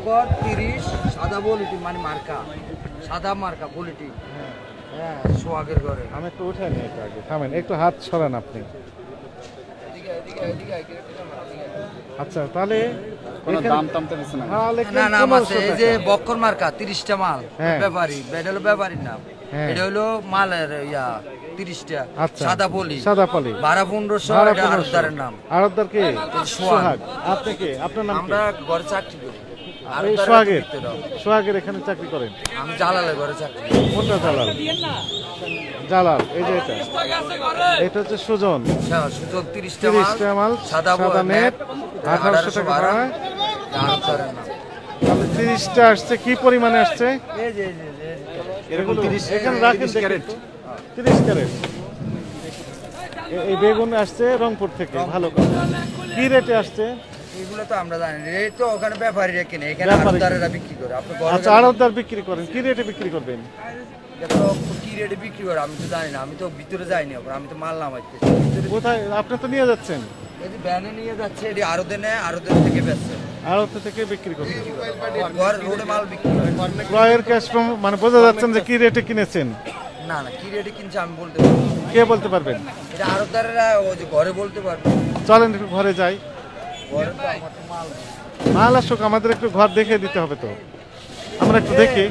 বকর 30 সাদা বলিটি মানে মার্কা সাদা মার্কা বলিটি হ্যাঁ সোহাগের ঘরে আমি একটু উঠে নিই একটু আগে থামেন একটু হাত সরান আপনি আচ্ছা তাহলে কোনো দাম টামতে দিছে না না না আছে এই যে বকর মার্কা 30টা মাল ব্যাপারী এটা হলো ব্যাপারীর নাম এটা হলো মালের ইয়া 30টা সাদা পলি 12-1500 এটা আরবদারের নাম আরবদার কে সোহাগ আপনি কে আপনার নাম আমরা ঘরে চাকরি করি আর সোহাগের এখানে চাকরি করেন আমি জালালের ঘরে চাকরি কোনটা জালাল এই যে এটা হচ্ছে সুজন 30টা মাল সাদা নেট 1800 টাকা হয় আরবদারের নাম তাহলে 30টা আসছে কি পরিমাণে আসছে এই যে এরকম 30 এখানে রাখেন 30 ক্যারেট এই বেগুন আসছে রংপুর থেকে ভালো করে কি রেটে আসছে এগুলো তো আমরা জানি এই তো ওখানে ব্যাপারীরা কিনে এখানে আড়তদারেরা বিক্রি করে আপনি আচ্ছা আড়তদার বিক্রি করেন কি রেটে বিক্রি করবেন দেখো কি রেটে বিক্রি করে আমি তো জানি না আমি তো ভিতরে যাইনি আমি তো মাল নামাইতেছি কোথায় আপনি তো নিয়ে যাচ্ছেন এই যে ভ্যানে নিয়ে যাচ্ছে এটি আড়তে থেকে বেচছে আড়তে থেকে বিক্রি করে ঘর রোডে মাল বিক্রি করে ক্রয়ের ক্যাশ মানে বোঝা যাচ্ছেন যে কি রেটে কিনেছেন না কি রেটে কিনছে আমি বলতে পারবো কে বলতে পারবেন এটা আড়তদারেরা ওই যে ঘরে বলতে পারবে চলেন একটু ঘরে যাই মাল আসুক আমাদের একটু ঘর দেখে দিতে হবে তো আমরা একটু দেখি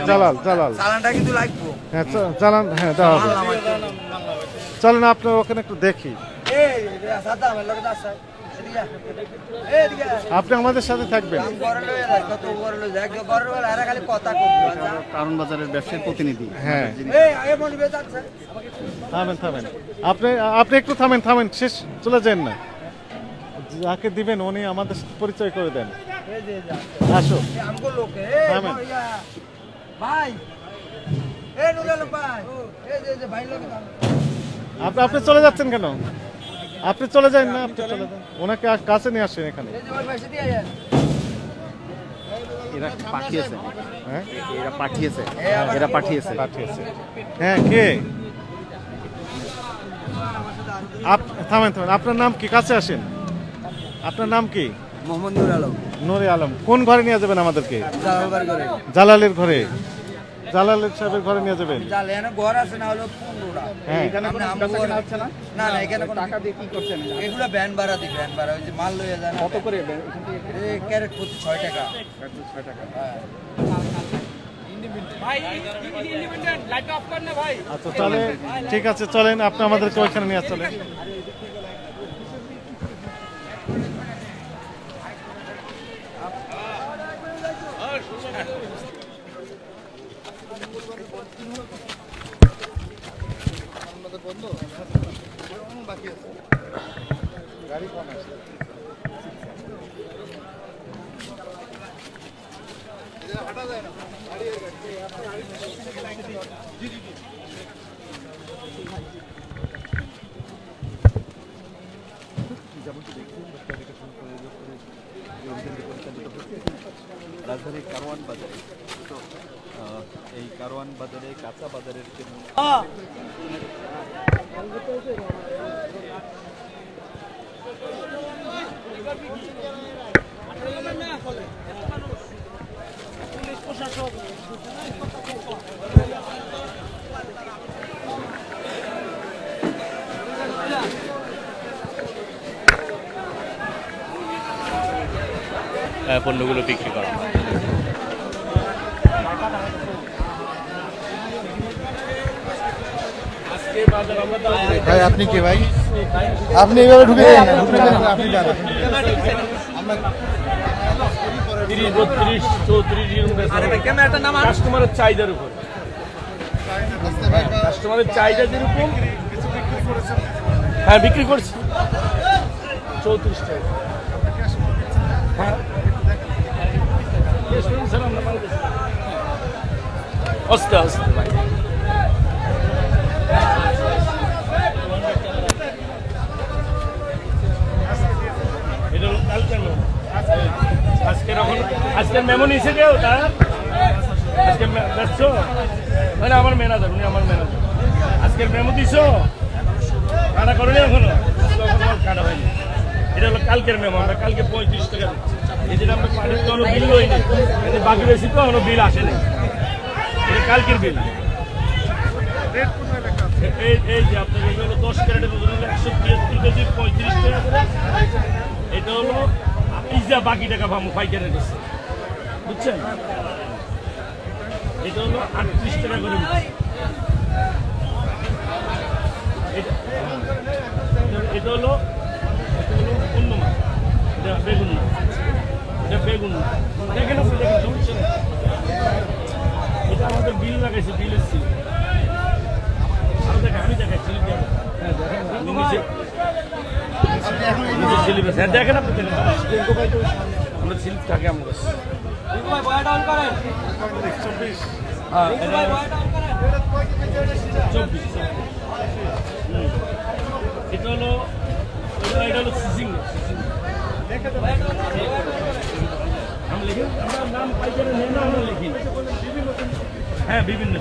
জালাল চালানটা কিন্তু লাগবে হ্যাঁ চালান হ্যাঁ দাও চলেন আপনার ওখানে একটু দেখি আপনি আমাদের সাথে থাকবেন কারণ বাজারের ব্যবসায়ী প্রতিনিধি হ্যাঁ থামেন আপনি একটু থামেন শেষ চলে যান না যাকে দিবেন উনি আমাদের সাথে পরিচয় করে দেন আসো থামেন আপনি চলে যাচ্ছেন কেন আপনি চলে যান না আপনি চলে যান ওনাকে কাছে নিয়ে আসেন এখানে এরা পাঠিয়েছে হ্যাঁ কে থামেন আপনার নাম কি কাছে আসেন আপনার নাম কি মোহাম্মদ নুরে আলম কোন ঘরে নিয়ে যাবেন আমাদেরকে জালালের ঘরে জালালের সাহেবের ঘরে নিয়ে যাবেন ঘর আছে না হলো 15টা এখানে আছে না না এখানে টাকা দিয়ে কি করছেন এগুলো ভ্যান ভাড়া দিই ভ্যান ভাড়া ওই যে মাল লইয়া যায় কত করে এই ক্যারেট প্রতি 6 টাকা হ্যাঁ আচ্ছা তাহলে ঠিক আছে চলেন আপনি আমাদেরকে ওইখানে নিয়ে চলেন গাড়ি কম আছে হাঁটা যায় না রাজধানীর কারওয়ান বাজারে তো এই কারওয়ান বাজারে কাঁচা বাজারের পণ্যগুলো বিক্রি করা হয়। ভাই আপনি কে ভাই আপনি এভাবে ঢুকে আপনি কাস্টমারের চাহিদার উপর কাস্টমারের চাহিদা যেরকম হ্যাঁ বিক্রি করছি 34 টাকা হ্যাঁ আস্তে আস্তে ভাই এটা কালকের মেমো আজকের মেমো নিয়েছে কেউ তার আজকে দেখছো মানে আমার ম্যানেজার উনি আমার ম্যানেজার আজকের মেমো দিছো কাটা করেনি এখনো কাটা হয়নি এটা হলো কালকের মেমো আমরা কালকে 35 টাকা দিচ্ছি এই যে আমরা পানির তো কোনো বিল হয়নি, বাকি বেশি তো কোনো বিল আসেনি, এটা কালকের বিল। এই যে আপনার হলো 10 ক্যারেটের ওজন হলো 173 কেজি 35 টাকা করে। এটা হলো পিজা বাকি টাকা ভামু পাইকারি দিচ্ছে, বুঝছেন? এটা হলো 38 টাকা করে। এটা হলো অন্য মাছ, এটা বেগুন না, এটা বেগুন না। দেখেন আপনি, দেখেন, সমস্যা নেই। এটা আমাদের বিল লাগাইছে, বিলের সিল। আমি দেখাচ্ছি, দেখেন আপনি, আমরা সিল্ক থাকে আমার কাছে। হ্যাঁ, 24। এটা হলো সিজিং। আমি লিখি, আমার নাম পাইকারি নেই না, আমরা লিখি। হ্যাঁ, বিভিন্ন।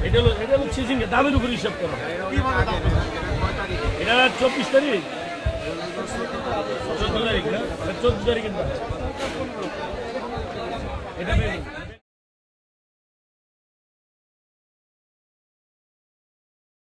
এটা হলো সিজিং, দামের উপর হিসাব করা। এটা 24 তারিখ, 14 তারিখ না, 14 তারিখের দাম। এটা